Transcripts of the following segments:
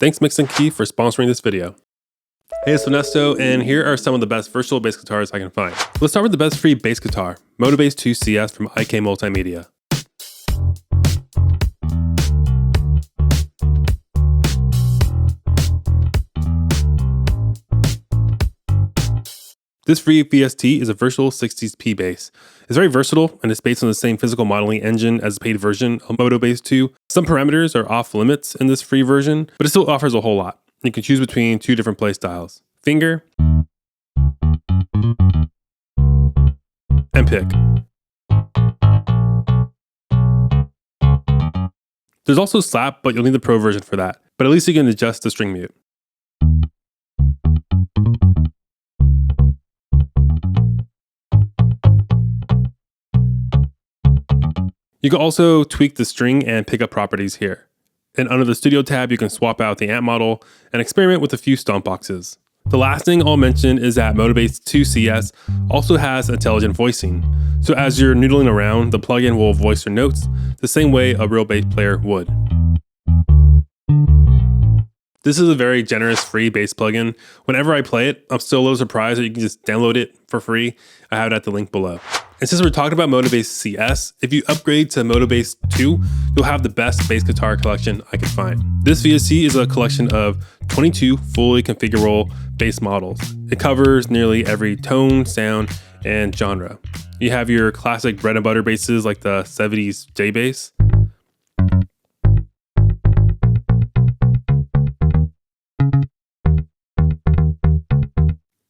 Thanks Mix and Key for sponsoring this video. Hey, it's Onesto, and here are some of the best versatile bass guitars I can find. Let's start with the best free bass guitar, Bass 2 CS from IK Multimedia. This free VST is a versatile 60s P bass. It's very versatile and it's based on the same physical modeling engine as the paid version of Bass 2. Some parameters are off limits in this free version, but it still offers a whole lot. You can choose between two different play styles: finger and pick. There's also slap, but you'll need the pro version for that. But at least you can adjust the string mute. You can also tweak the string and pickup properties here. And under the Studio tab, you can swap out the amp model and experiment with a few stomp boxes. The last thing I'll mention is that Bass 2 CS also has intelligent voicing. So as you're noodling around, the plugin will voice your notes the same way a real bass player would. This is a very generous free bass plugin. Whenever I play it, I'm still a little surprised that you can just download it for free. I have it at the link below. And since we're talking about Bass CS, if you upgrade to Bass 2, you'll have the best bass guitar collection I can find. This VST is a collection of 22 fully configurable bass models. It covers nearly every tone, sound, and genre. You have your classic bread and butter basses like the 70s J bass.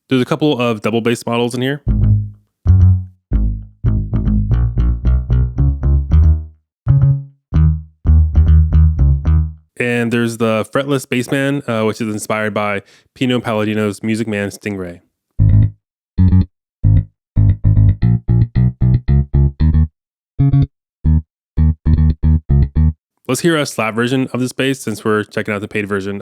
There's a couple of double bass models in here. And there's the fretless Bassman, which is inspired by Pino Palladino's Music Man Stingray. Let's hear a slap version of this bass since we're checking out the paid version.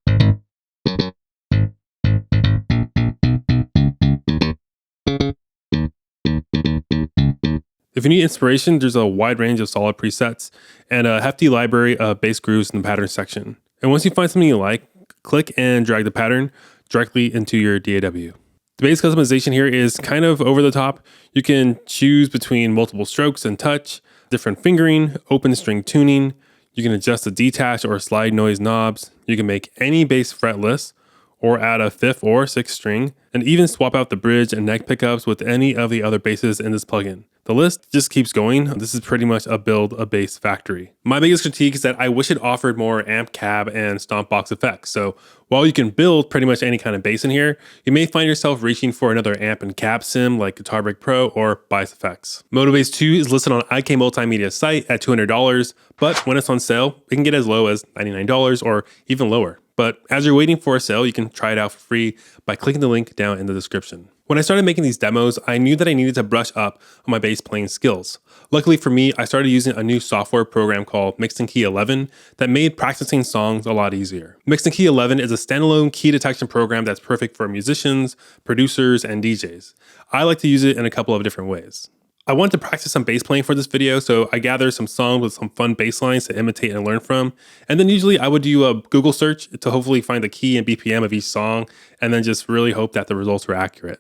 If you need inspiration, there's a wide range of solid presets and a hefty library of bass grooves in the pattern section. And once you find something you like, click and drag the pattern directly into your DAW. The bass customization here is kind of over the top. You can choose between multiple strokes and touch, different fingering, open string tuning. You can adjust the detach or slide noise knobs. You can make any bass fretless or add a 5th or 6th string, and even swap out the bridge and neck pickups with any of the other basses in this plugin. The list just keeps going. This is pretty much a build a bass factory. My biggest critique is that I wish it offered more amp, cab, and stomp box effects. So while you can build pretty much any kind of bass in here, you may find yourself reaching for another amp and cab sim like Guitar Break Pro or Bias Effects. Bass 2 is listed on IK Multimedia's site at $200, but when it's on sale, it can get as low as $99 or even lower. But as you're waiting for a sale, you can try it out for free by clicking the link down in the description. When I started making these demos, I knew that I needed to brush up on my bass playing skills. Luckily for me, I started using a new software program called Mix and Key 11 that made practicing songs a lot easier. Mix and Key 11 is a standalone key detection program that's perfect for musicians, producers, and DJs. I like to use it in a couple of different ways. I wanted to practice some bass playing for this video, so I gathered some songs with some fun bass lines to imitate and learn from. And then usually I would do a Google search to hopefully find the key and BPM of each song, and then just really hope that the results were accurate.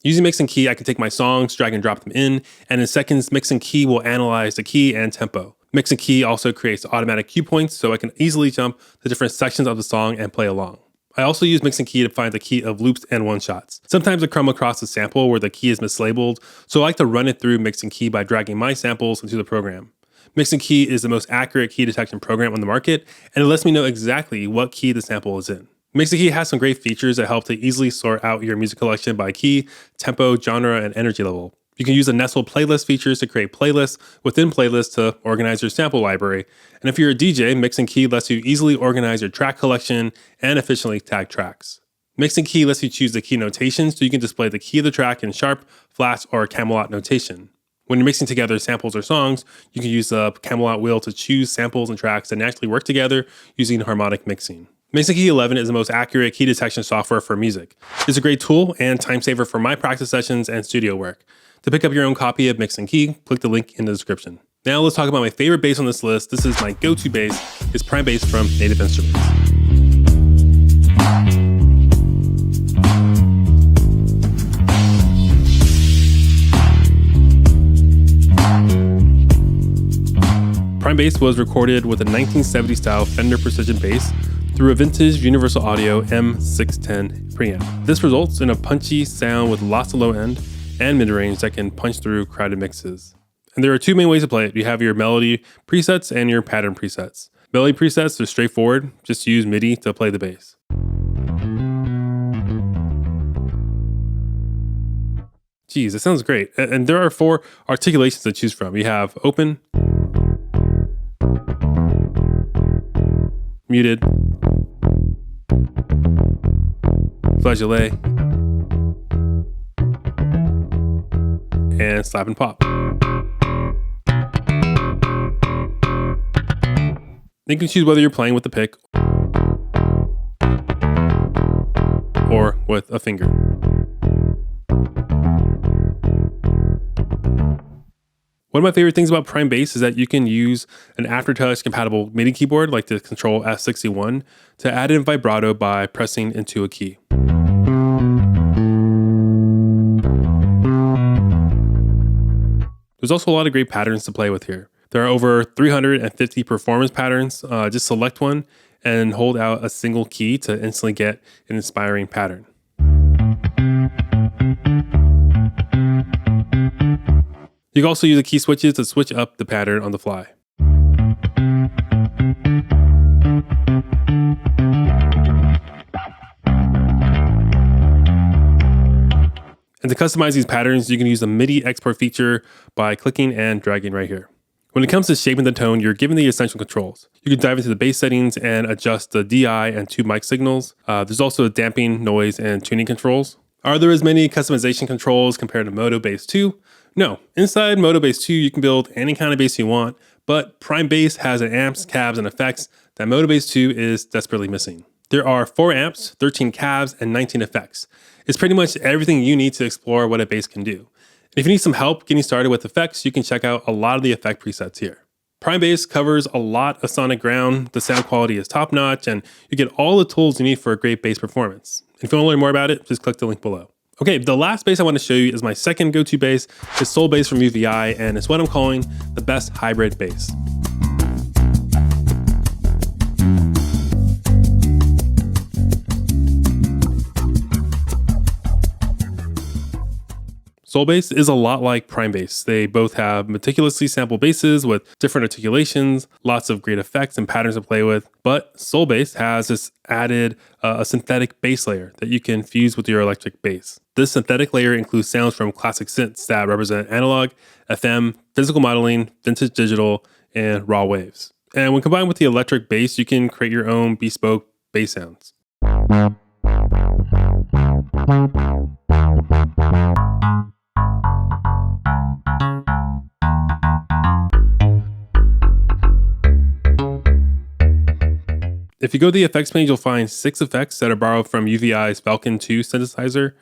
Using Mix and Key, I can take my songs, drag and drop them in, and in seconds, Mix and Key will analyze the key and tempo. Mix and Key also creates automatic cue points, so I can easily jump to different sections of the song and play along. I also use Mix and Key to find the key of loops and one-shots. Sometimes I come across a sample where the key is mislabeled, so I like to run it through Mix and Key by dragging my samples into the program. Mix and Key is the most accurate key detection program on the market, and it lets me know exactly what key the sample is in. Mix and Key has some great features that help to easily sort out your music collection by key, tempo, genre, and energy level. You can use the nestled playlist features to create playlists within playlists to organize your sample library. And if you're a DJ, Mix and Key lets you easily organize your track collection and efficiently tag tracks. Mix and Key lets you choose the key notation so you can display the key of the track in sharp, flats, or Camelot notation. When you're mixing together samples or songs, you can use the Camelot wheel to choose samples and tracks that naturally work together using harmonic mixing. Mix and Key 11 is the most accurate key detection software for music. It's a great tool and time saver for my practice sessions and studio work. To pick up your own copy of Mix and Key, click the link in the description. Now let's talk about my favorite bass on this list. This is my go-to bass, is Prime Bass from Native Instruments. Prime bass was recorded with a 1970 style Fender Precision bass through a vintage Universal Audio M610 preamp. This results in a punchy sound with lots of low end and mid-range that can punch through crowded mixes. And there are two main ways to play it. You have your melody presets and your pattern presets. Melody presets are straightforward, just use MIDI to play the bass. Geez, that sounds great. And there are 4 articulations to choose from. You have open, muted, flageolet, and slap and pop. You can choose whether you're playing with the pick or with a finger. One of my favorite things about Prime Bass is that you can use an Aftertouch compatible MIDI keyboard like the Control S61 to add in vibrato by pressing into a key. There's also a lot of great patterns to play with here. There are over 350 performance patterns. Just select one and hold out a single key to instantly get an inspiring pattern. You can also use the key switches to switch up the pattern on the fly. And to customize these patterns, you can use the MIDI export feature by clicking and dragging right here. When it comes to shaping the tone, you're given the essential controls. You can dive into the bass settings and adjust the DI and 2 mic signals. There's also damping, noise, and tuning controls. Are there as many customization controls compared to Moto Bass 2? No. Inside Moto Bass 2, you can build any kind of bass you want, but Prime Bass has an amps, cabs, and effects that Moto Bass 2 is desperately missing. There are 4 amps, 13 cabs, and 19 effects. It's pretty much everything you need to explore what a bass can do. If you need some help getting started with effects, you can check out a lot of the effect presets here. Prime Bass covers a lot of sonic ground, the sound quality is top notch, and you get all the tools you need for a great bass performance. If you want to learn more about it, just click the link below. Okay, the last bass I want to show you is my second go-to bass. It's Soul Bass from UVI, and it's what I'm calling the best hybrid bass. Soul Bass is a lot like Prime Bass. They both have meticulously sampled basses with different articulations, lots of great effects and patterns to play with, but Soul Bass has this added a synthetic bass layer that you can fuse with your electric bass. This synthetic layer includes sounds from classic synths that represent analog, FM, physical modeling, vintage digital, and raw waves. And when combined with the electric bass, you can create your own bespoke bass sounds. If you go to the effects page, you'll find 6 effects that are borrowed from UVI's Falcon 2 synthesizer.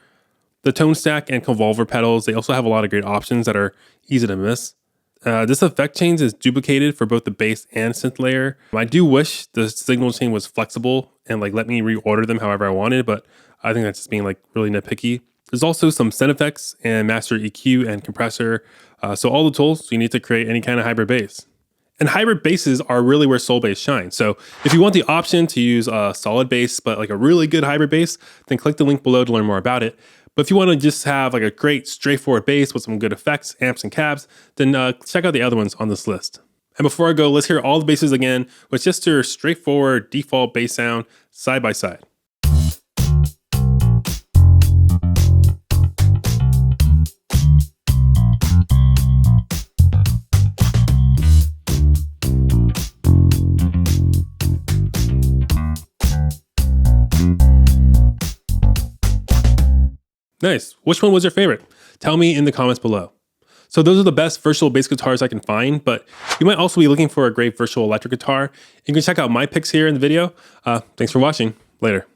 The tone stack and convolver pedals, they also have a lot of great options that are easy to miss. This effect chain is duplicated for both the bass and synth layer. I do wish the signal chain was flexible and let me reorder them however I wanted, but I think that's just being really nitpicky. There's also some send effects and master EQ and compressor. So all the tools you need to create any kind of hybrid bass. And hybrid basses are really where Soul Bass shines. So if you want the option to use a solid bass, but a really good hybrid bass, then click the link below to learn more about it. But if you want to just have a great straightforward bass with some good effects, amps, and cabs, then check out the other ones on this list. And before I go, let's hear all the basses again with just your straightforward default bass sound side by side. Nice. Which one was your favorite? Tell me in the comments below. So those are the best virtual bass guitars I can find, but you might also be looking for a great virtual electric guitar. You can check out my picks here in the video. Thanks for watching. Later.